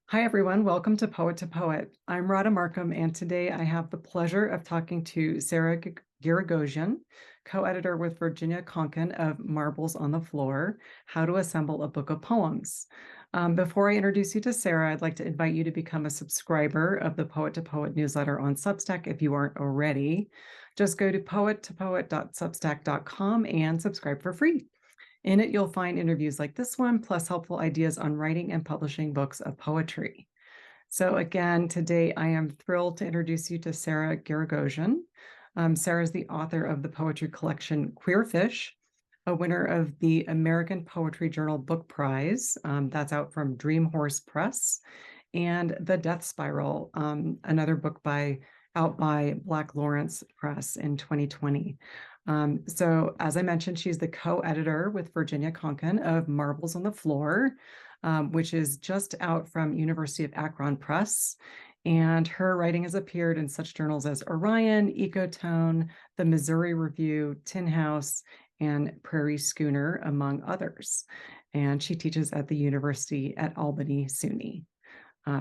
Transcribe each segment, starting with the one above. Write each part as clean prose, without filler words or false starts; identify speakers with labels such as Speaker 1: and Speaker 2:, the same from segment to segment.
Speaker 1: Hi, everyone. Welcome to Poet to Poet. I'm Radha Marcum, and today I have the pleasure of talking to Sarah Giragosian, co-editor with Virginia Konchan of Marbles on the Floor, How to Assemble a Book of Poems. Before I introduce you to Sarah, I'd like to invite you to become a subscriber of the Poet to Poet newsletter on Substack if you aren't already. Just go to poettopoet.substack.com and subscribe for free. In it, you'll find interviews like this one, plus helpful ideas on writing and publishing books of poetry. So again, today I am thrilled to introduce you to Sarah Giragosian. Sarah is the author of the poetry collection Queerfish, a winner of the American Poetry Journal Book Prize. That's out from Dream Horse Press, and The Death Spiral, another book out by Black Lawrence Press in 2020. So as I mentioned, she's the co-editor with Virginia Konchan of Marbles on the Floor, which is just out from University of Akron Press. And her writing has appeared in such journals as Orion, Ecotone, the Missouri Review, Tin House, and Prairie Schooner, among others. And she teaches at the University at Albany, SUNY.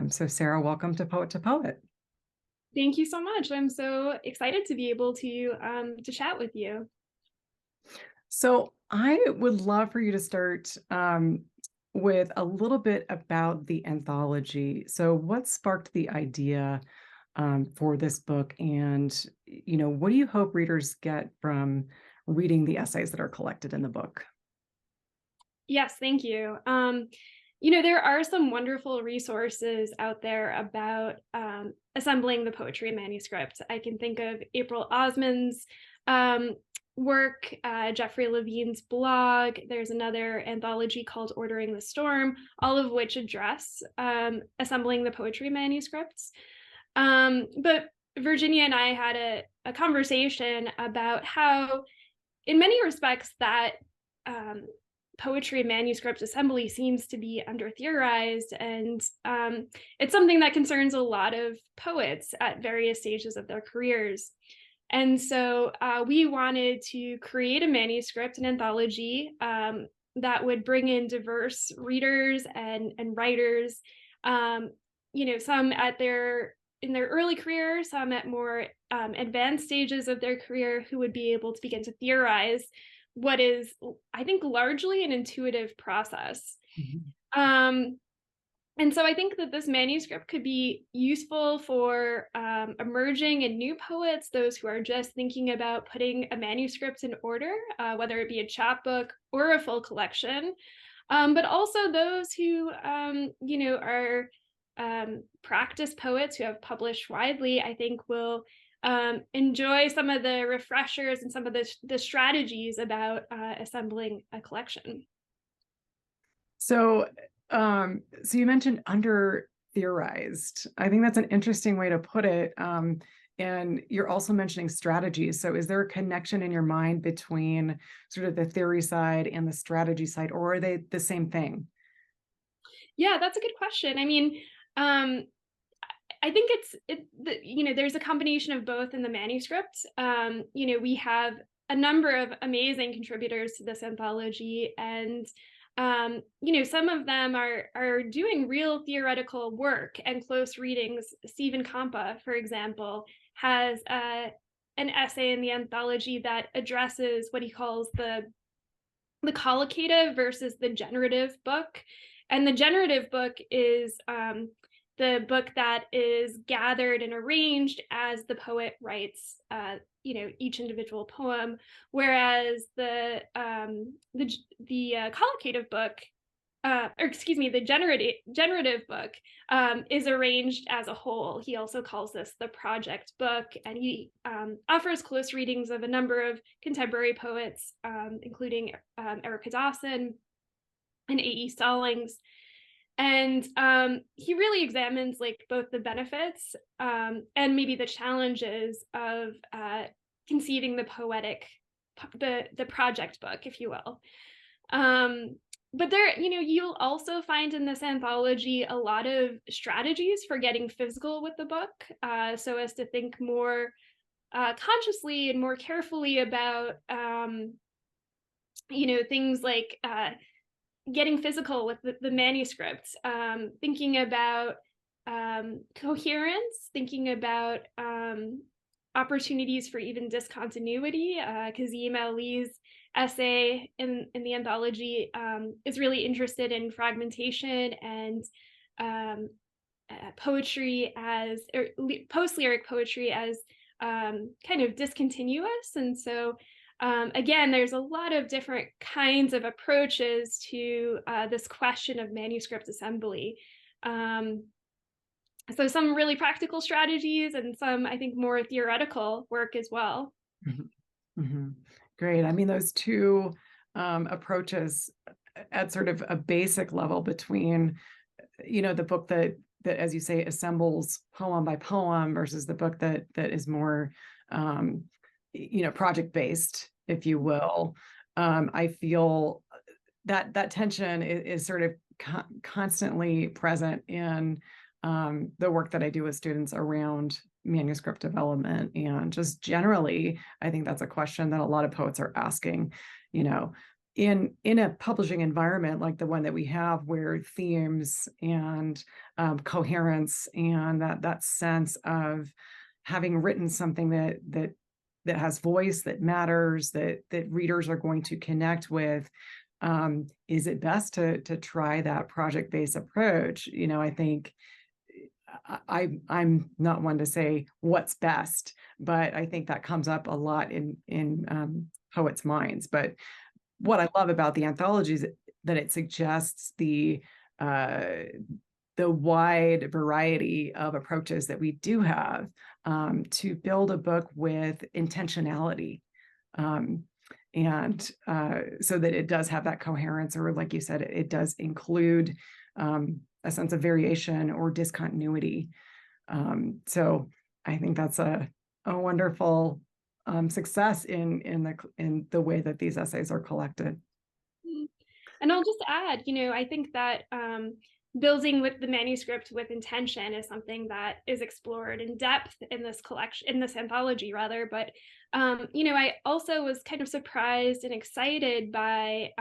Speaker 1: So Sarah, welcome to Poet to Poet.
Speaker 2: Thank you so much. I'm so excited to be able to chat with you.
Speaker 1: So I would love for you to start with a little bit about the anthology. So what sparked the idea for this book, and what do you hope readers get from reading the essays that are collected in the book?
Speaker 2: Yes, thank you. There are some wonderful resources out there about assembling the poetry manuscript. I can think of April Osman's work, Jeffrey Levine's blog. There's another anthology called Ordering the Storm, all of which address assembling the poetry manuscripts. But Virginia and I had a conversation about how, in many respects, that poetry manuscript assembly seems to be under theorized, and it's something that concerns a lot of poets at various stages of their careers. And so we wanted to create a manuscript, an anthology that would bring in diverse readers and writers, some in their early career, some at more advanced stages of their career, who would be able to begin to theorize what is, I think, largely an intuitive process. Mm-hmm. And so I think that this manuscript could be useful for emerging and new poets, those who are just thinking about putting a manuscript in order, whether it be a chapbook or a full collection, but also those who, are practice poets who have published widely, I think will enjoy some of the refreshers and some of the strategies about assembling a collection.
Speaker 1: So you mentioned under theorized. I think that's an interesting way to put it. And you're also mentioning strategies. So is there a connection in your mind between sort of the theory side and the strategy side, or are they the same thing?
Speaker 2: Yeah, that's a good question. I mean, I think there's a combination of both in the manuscript. We have a number of amazing contributors to this anthology, and some of them are doing real theoretical work and close readings. Stephen Compa, for example, has an essay in the anthology that addresses what he calls the collocative versus the generative book. And the generative book is the book that is gathered and arranged as the poet writes each individual poem, whereas the collocative book, the generative book is arranged as a whole. He also calls this the project book, and he offers close readings of a number of contemporary poets, including Erica Dawson and A.E. Stallings. And he really examines both the benefits and maybe the challenges of conceiving the poetic, the project book, if you will. But there, you'll also find in this anthology a lot of strategies for getting physical with the book, so as to think more consciously and more carefully about, things like getting physical with the manuscripts, thinking about coherence, thinking about opportunities for even discontinuity. Kazim Ali's essay in the anthology is really interested in fragmentation and poetry as, or post-lyric poetry as kind of discontinuous. And so again, there's a lot of different kinds of approaches to this question of manuscript assembly. So some really practical strategies and some, I think, more theoretical work as well.
Speaker 1: Mm-hmm. Great. I mean, those two approaches at sort of a basic level between, the book that, as you say, assembles poem by poem versus the book that is more, project based, if you will. I feel that tension is sort of constantly present in the work that I do with students around manuscript development. And just generally, I think that's a question that a lot of poets are asking, in a publishing environment like the one that we have, where themes and coherence and that sense of having written something that has voice, that matters, that readers are going to connect with, is it best to try that project-based approach? I think I'm not one to say what's best, but I think that comes up a lot in poets' minds. But what I love about the anthology is that it suggests the wide variety of approaches that we do have to build a book with intentionality. And so that it does have that coherence, or like you said, it does include a sense of variation or discontinuity. So I think that's a wonderful success in the way that these essays are collected.
Speaker 2: And I'll just add, I think that building with the manuscript with intention is something that is explored in depth in this collection, in this anthology rather. But I also was kind of surprised and excited by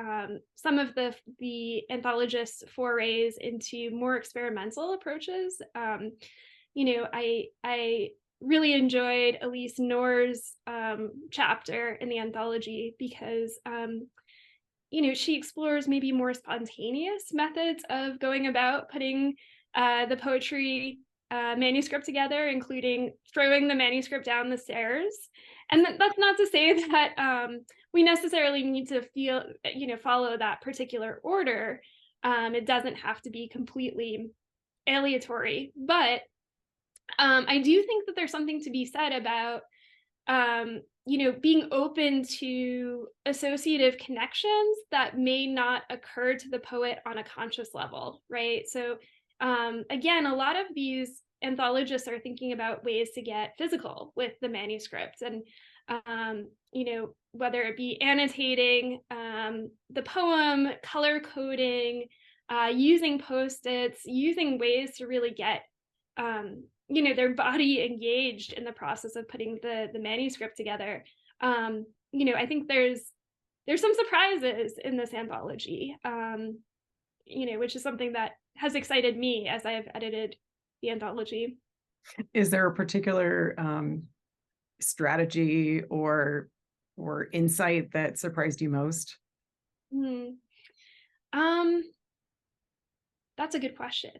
Speaker 2: some of the anthologists' forays into more experimental approaches. I really enjoyed Elise Noor's chapter in the anthology because she explores maybe more spontaneous methods of going about putting the poetry manuscript together, including throwing the manuscript down the stairs. And that's not to say that we necessarily need to follow that particular order. It doesn't have to be completely aleatory, but I do think that there's something to be said about being open to associative connections that may not occur to the poet on a conscious level, right? So again, a lot of these anthologists are thinking about ways to get physical with the manuscript, and whether it be annotating the poem, color coding, using Post-its, using ways to really get their body engaged in the process of putting the manuscript together. I think there's some surprises in this anthology, which is something that has excited me as I have edited the anthology.
Speaker 1: Is there a particular strategy or insight that surprised you most?
Speaker 2: That's a good question.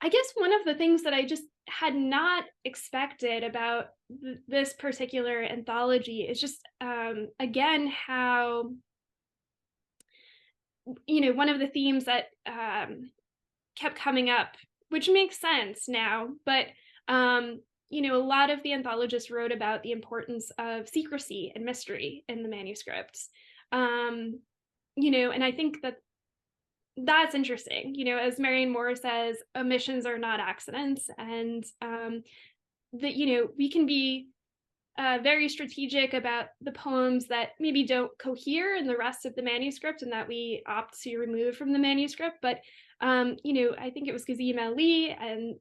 Speaker 2: I guess one of the things that I just had not expected about this particular anthology is just, again, how, one of the themes that kept coming up, which makes sense now, but, a lot of the anthologists wrote about the importance of secrecy and mystery in the manuscripts. And I think that's interesting. As Marion Moore says, omissions are not accidents, and that we can be very strategic about the poems that maybe don't cohere in the rest of the manuscript and that we opt to remove from the manuscript. But I think it was Kazim Ali and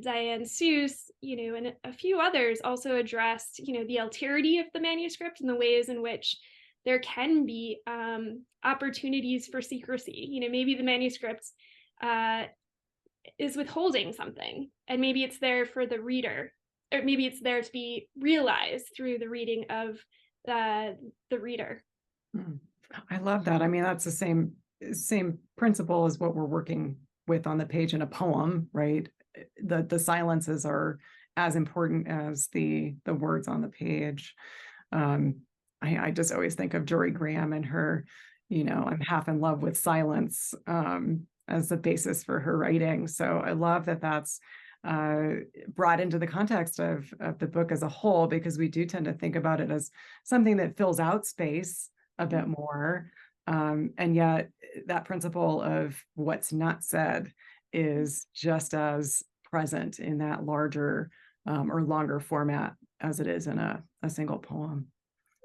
Speaker 2: Diane Seuss, and a few others also addressed the alterity of the manuscript and the ways in which there can be opportunities for secrecy. Maybe the manuscript is withholding something, and maybe it's there for the reader, or maybe it's there to be realized through the reading of the reader.
Speaker 1: I love that. I mean, that's the same principle as what we're working with on the page in a poem, right? The silences are as important as the words on the page. I just always think of Jory Graham and her, I'm half in love with silence, as the basis for her writing. So I love that that's brought into the context of the book as a whole, because we do tend to think about it as something that fills out space a bit more. And yet that principle of what's not said is just as present in that larger or longer format as it is in a single poem.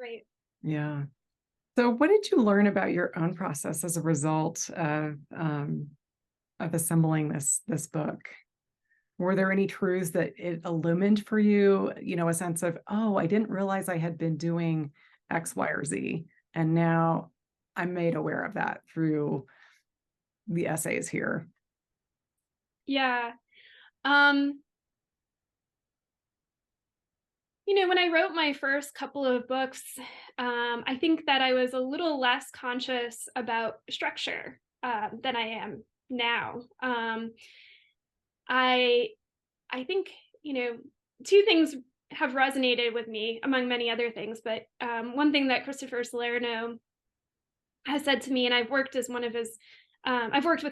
Speaker 2: Right.
Speaker 1: Yeah. So what did you learn about your own process as a result of assembling this book? Were there any truths that it illumined for you, a sense of, oh, I didn't realize I had been doing X, Y, or Z, and now I'm made aware of that through the essays here?
Speaker 2: Yeah. When I wrote my first couple of books, I think that I was a little less conscious about structure than I am now. I think, two things have resonated with me among many other things, but one thing that Christopher Salerno has said to me, and I've worked with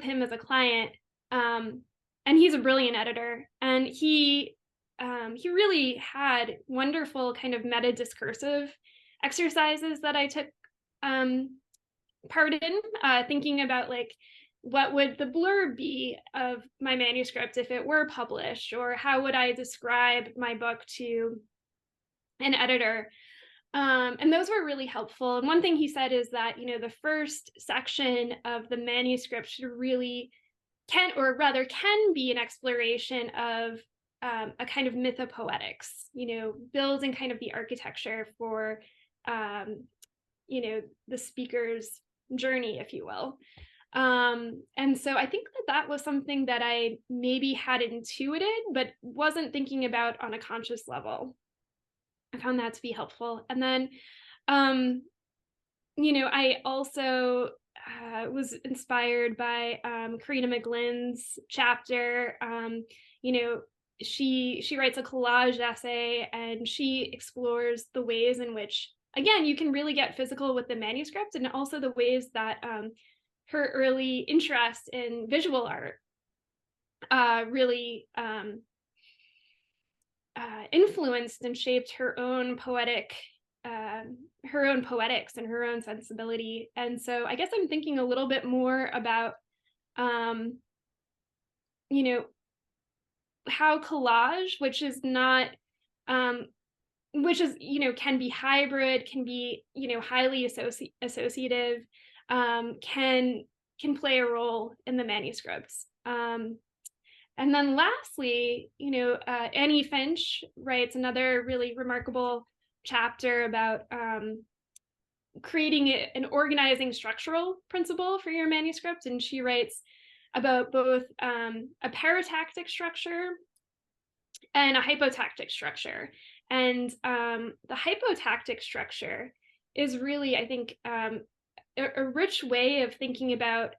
Speaker 2: him as a client, and he's a brilliant editor, and he really had wonderful kind of meta discursive exercises that I took part in, thinking about like, what would the blurb be of my manuscript if it were published, or how would I describe my book to an editor? And those were really helpful. And one thing he said is that, the first section of the manuscript can be an exploration of a kind of mythopoetics, building kind of the architecture for, the speaker's journey, if you will. And so I think that was something that I maybe had intuited, but wasn't thinking about on a conscious level. I found that to be helpful. And then, I also was inspired by Karina McGlynn's chapter. She writes a collage essay, and she explores the ways in which, again, you can really get physical with the manuscript, and also the ways that her early interest in visual art really influenced and shaped her own poetics and her own sensibility. And so I guess I'm thinking a little bit more about, how collage, which is not, can be hybrid, can be, highly associative, can play a role in the manuscripts. And then lastly, Annie Finch writes another really remarkable chapter about creating an organizing structural principle for your manuscript. And she writes about both a paratactic structure and a hypotactic structure. And the hypotactic structure is really, I think, a rich way of thinking about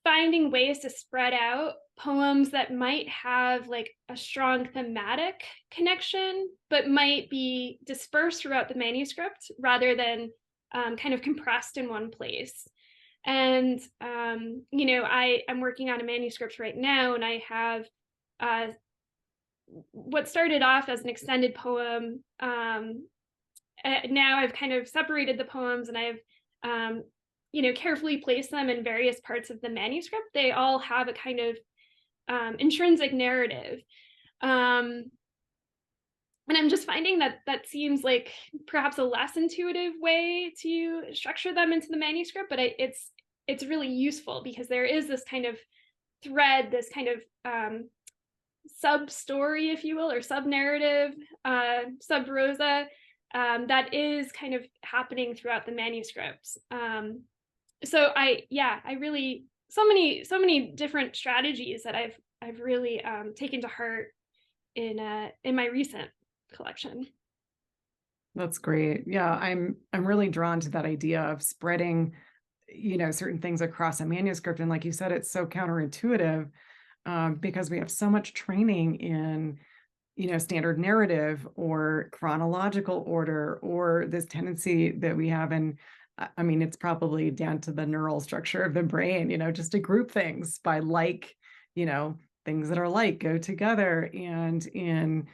Speaker 2: finding ways to spread out poems that might have like a strong thematic connection, but might be dispersed throughout the manuscript rather than kind of compressed in one place. And, I'm working on a manuscript right now, and I have what started off as an extended poem. Now I've kind of separated the poems, and I've carefully placed them in various parts of the manuscript. They all have a kind of intrinsic narrative. And I'm just finding that seems like perhaps a less intuitive way to structure them into the manuscript, but it's really useful because there is this kind of thread, this kind of sub story, if you will, or sub narrative, sub prosa that is kind of happening throughout the manuscripts. So I really, so many different strategies that I've really taken to heart in my recent collection.
Speaker 1: That's great. Yeah, I'm really drawn to that idea of spreading, certain things across a manuscript. And like you said, it's so counterintuitive, because we have so much training in, standard narrative or chronological order, or this tendency that we have. And I mean, it's probably down to the neural structure of the brain, just to group things by you know, things that are like go together. And in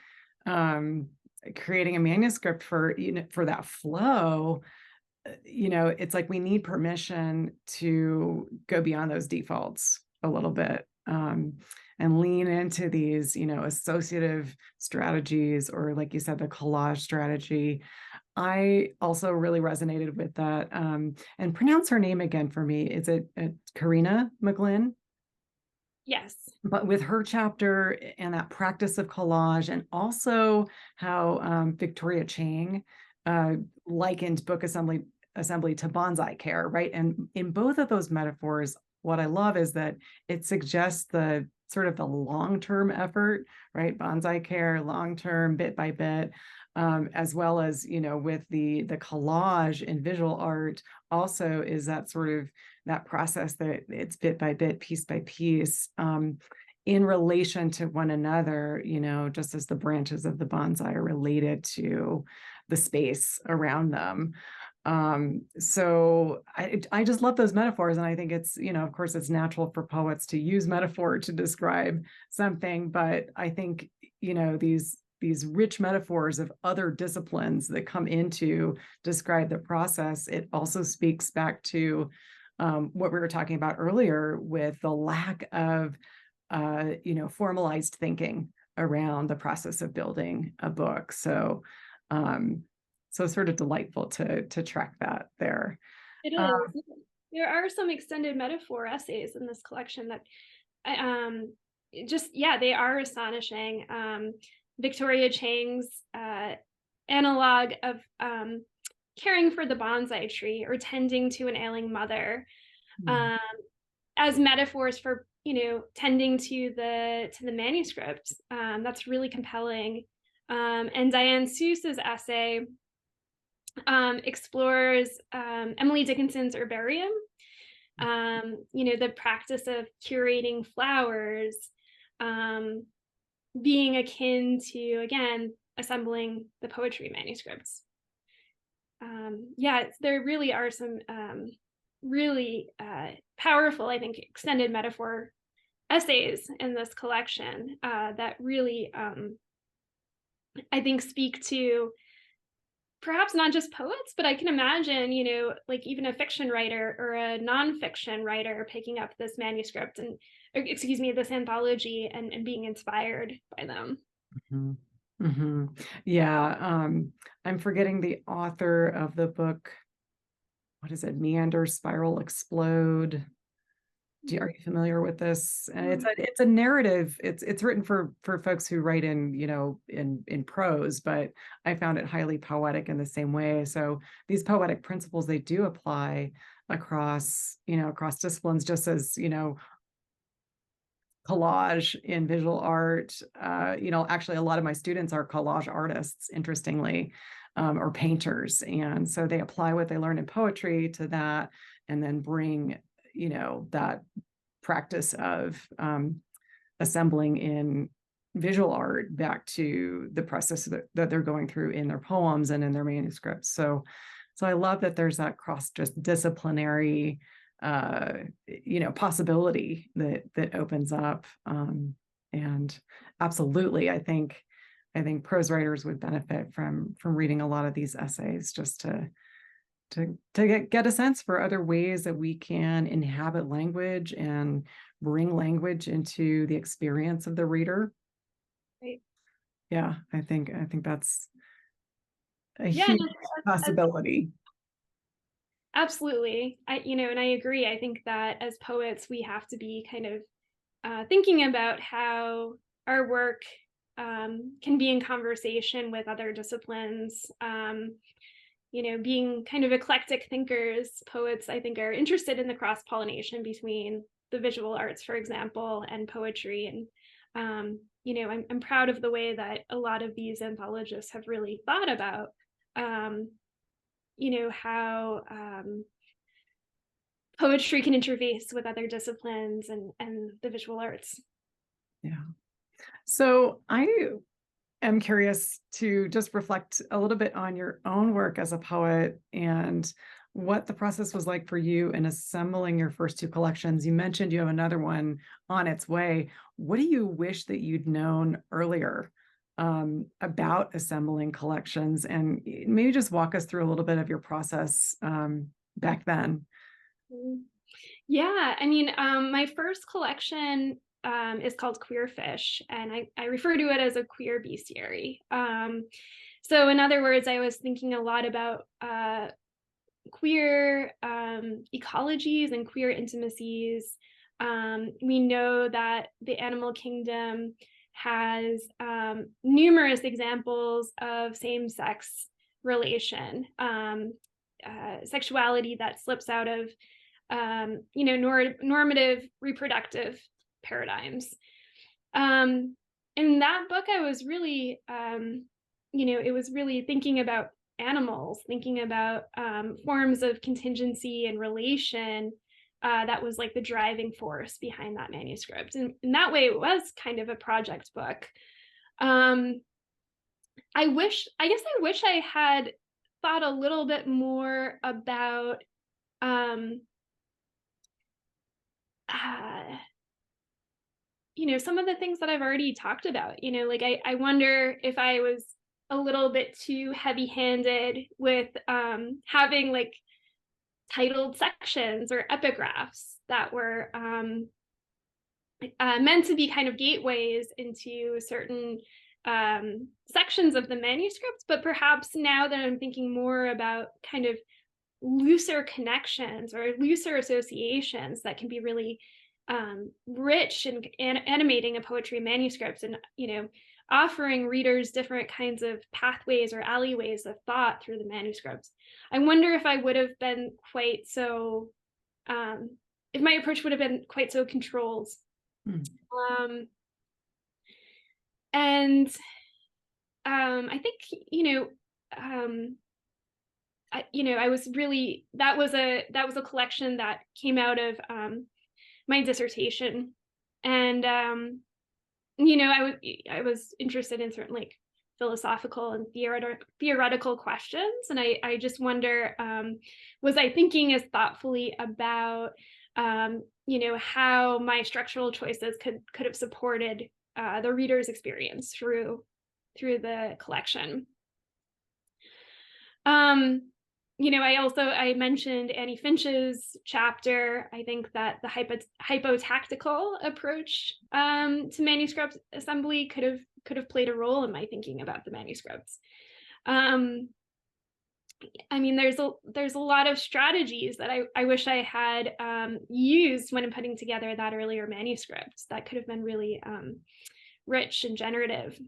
Speaker 1: creating a manuscript for, for that flow, it's like we need permission to go beyond those defaults a little bit, and lean into these, associative strategies, or like you said, the collage strategy. I also really resonated with that. And pronounce her name again for me. Is it Karina McGlynn?
Speaker 2: Yes.
Speaker 1: But with her chapter and that practice of collage, and also how Victoria Chang likened book assembly to bonsai care, right? And in both of those metaphors, what I love is that it suggests the sort of the long-term effort, right? Bonsai care, long-term, bit by bit, as well as, with the collage in visual art, also is that sort of that process that it's bit by bit, piece by piece, in relation to one another, just as the branches of the bonsai are related to the space around them. So I just love those metaphors. And I think it's, of course, it's natural for poets to use metaphor to describe something, but I think, these rich metaphors of other disciplines that come into describe the process, it also speaks back to what we were talking about earlier with the lack of, formalized thinking around the process of building a book. So, so it's sort of delightful to track that there.
Speaker 2: It is. There are some extended metaphor essays in this collection that they are astonishing. Victoria Chang's analog of caring for the bonsai tree or tending to an ailing mother, as metaphors for tending to the manuscript. That's really compelling. And Diane Seuss's essay explores Emily Dickinson's herbarium, the practice of curating flowers, being akin to, again, assembling the poetry manuscripts. There really are some really powerful, I think, extended metaphor essays in this collection that really, I think, speak to perhaps not just poets, but I can imagine, like even a fiction writer or a nonfiction writer picking up this manuscript this anthology and being inspired by them.
Speaker 1: Mm-hmm. Mm-hmm. Yeah. I'm forgetting the author of the book. What is it? Meander, Spiral, Explode. Are you familiar with this? And it's a narrative. It's written for folks who write in, in prose, but I found it highly poetic in the same way. So these poetic principles, they do apply across, across disciplines, just as, collage in visual art. Actually a lot of my students are collage artists, interestingly, or painters. And so they apply what they learn in poetry to that, and then bring, that practice of assembling in visual art back to the process that they're going through in their poems and in their manuscripts. So I love that there's that cross-disciplinary possibility that opens up. And absolutely, I think prose writers would benefit from reading a lot of these essays, just to get a sense for other ways that we can inhabit language and bring language into the experience of the reader.
Speaker 2: Right.
Speaker 1: Yeah, I think that's a huge possibility.
Speaker 2: Absolutely. And I agree. I think that as poets, we have to be kind of thinking about how our work can be in conversation with other disciplines. Being kind of eclectic thinkers, poets, I think, are interested in the cross-pollination between the visual arts, for example, and poetry. And, I'm proud of the way that a lot of these anthologists have really thought about, how poetry can interface with other disciplines and the visual arts.
Speaker 1: Yeah. So I am curious to just reflect a little bit on your own work as a poet and what the process was like for you in assembling your first two collections. You mentioned you have another one on its way. What do you wish that you'd known earlier about assembling collections? And maybe just walk us through a little bit of your process back then.
Speaker 2: Yeah, I mean, my first collection is called Queer Fish, and I refer to it as a queer bestiary. So in other words, I was thinking a lot about queer ecologies and queer intimacies. We know that the animal kingdom has numerous examples of same-sex relation, sexuality that slips out of normative reproductive paradigms. In that book, I was really, it was really thinking about animals, thinking about forms of contingency and relation that was like the driving force behind that manuscript. And in that way, it was kind of a project book. I wish I had thought a little bit more about some of the things that I've already talked about. Like I wonder if I was a little bit too heavy-handed with having like titled sections or epigraphs that were meant to be kind of gateways into certain sections of the manuscript. But perhaps now that I'm thinking more about kind of looser connections or looser associations that can be really rich and animating a poetry manuscript, and offering readers different kinds of pathways or alleyways of thought through the manuscripts. I wonder if I would have been quite so if my approach would have been quite so controlled. And I think I was really, that was a collection that came out of my dissertation. And I was interested in certain like philosophical and theoretical questions, and I just wonder, was I thinking as thoughtfully about how my structural choices could have supported the reader's experience through the collection. I mentioned Annie Finch's chapter. I think that the hypotactical approach to manuscript assembly could have played a role in my thinking about the manuscripts. There's a lot of strategies that I wish I had used when I'm putting together that earlier manuscript that could have been really rich and generative.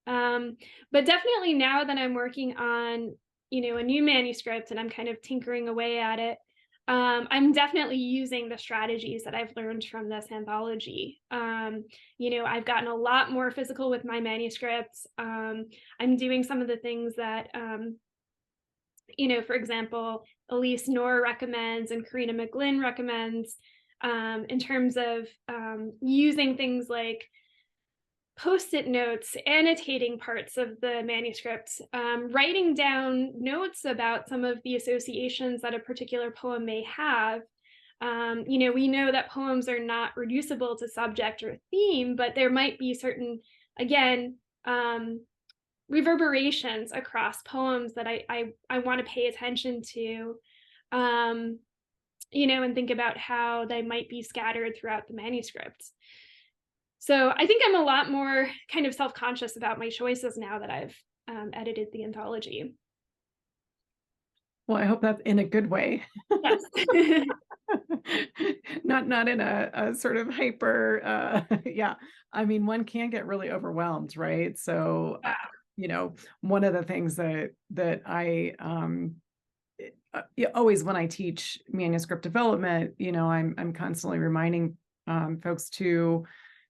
Speaker 2: But definitely now that I'm working on a new manuscript and I'm kind of tinkering away at it, I'm definitely using the strategies that I've learned from this anthology. I've gotten a lot more physical with my manuscripts. I'm doing some of the things that, for example, Elise Knorr recommends and Karina McGlynn recommends, in terms of using things like Post-it notes, annotating parts of the manuscript, writing down notes about some of the associations that a particular poem may have. We know that poems are not reducible to subject or theme, but there might be certain, again, reverberations across poems that I want to pay attention to, and think about how they might be scattered throughout the manuscript. So I think I'm a lot more kind of self-conscious about my choices now that I've edited the anthology.
Speaker 1: Well, I hope that's in a good way.
Speaker 2: Yes.
Speaker 1: Not in a sort of hyper, yeah. I mean, one can get really overwhelmed, right? So, one of the things that I yeah, always when I teach manuscript development, I'm constantly reminding folks to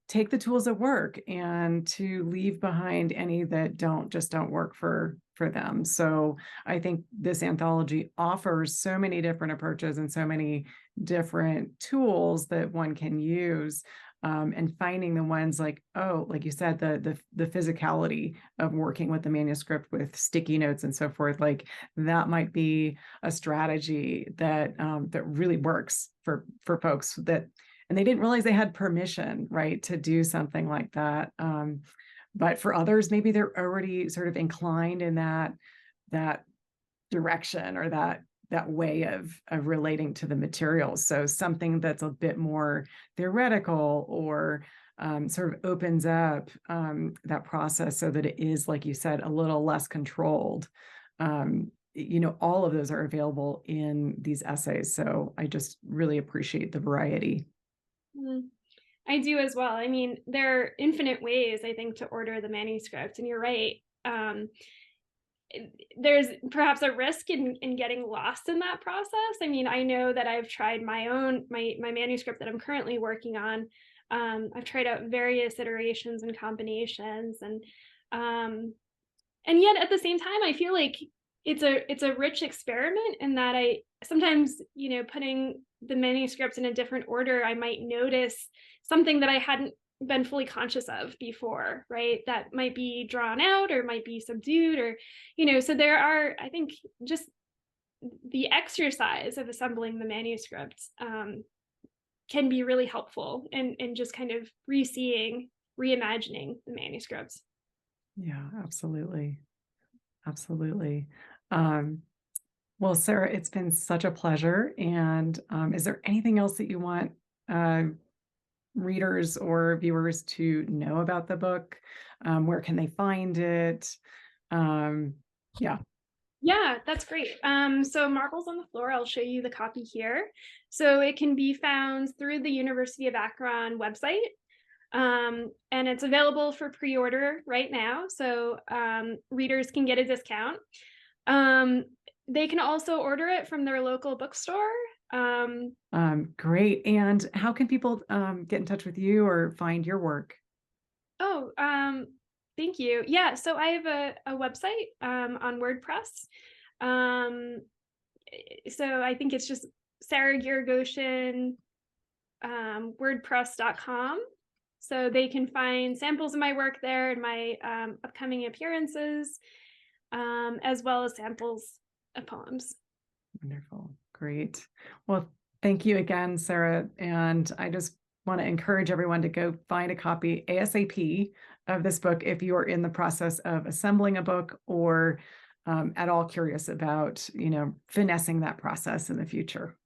Speaker 1: take the tools that work and to leave behind any that don't work for them. So I think this anthology offers so many different approaches and so many different tools that one can use. And finding the ones like, oh, like you said, the physicality of working with the manuscript with sticky notes and so forth, like that might be a strategy that that really works for folks that, and they didn't realize they had permission, right, to do something like that. But for others, maybe they're already sort of inclined in that direction or that way of relating to the materials. So something that's a bit more theoretical or sort of opens up that process so that it is, like you said, a little less controlled. All of those are available in these essays. So I just really appreciate the variety.
Speaker 2: I do as well. I mean, there are infinite ways, I think, to order the manuscript, and you're right. There's perhaps a risk in getting lost in that process. I mean, I know that I've tried my manuscript that I'm currently working on. I've tried out various iterations and combinations, and yet at the same time, I feel like it's a rich experiment in that I sometimes, putting the manuscripts in a different order, I might notice something that I hadn't been fully conscious of before, right? That might be drawn out or might be subdued or, so there are, I think, just the exercise of assembling the manuscripts can be really helpful in just kind of reimagining the manuscripts.
Speaker 1: Yeah, absolutely. Absolutely. Well, Sarah, it's been such a pleasure. And is there anything else that you want readers or viewers to know about the book? Where can they find it? Yeah.
Speaker 2: Yeah, that's great. So Marbles on the Floor, I'll show you the copy here. So it can be found through the University of Akron website. And it's available for pre-order right now. So readers can get a discount. They can also order it from their local bookstore.
Speaker 1: Great. And how can people get in touch with you or find your work?
Speaker 2: Oh, thank you. Yeah, so I have a website on WordPress. So I think it's just Sarah Giragosian, WordPress.com. So they can find samples of my work there and my upcoming appearances, as well as samples of poems.
Speaker 1: Wonderful. Great. Well, thank you again, Sarah. And I just want to encourage everyone to go find a copy ASAP of this book if you are in the process of assembling a book or at all curious about, finessing that process in the future.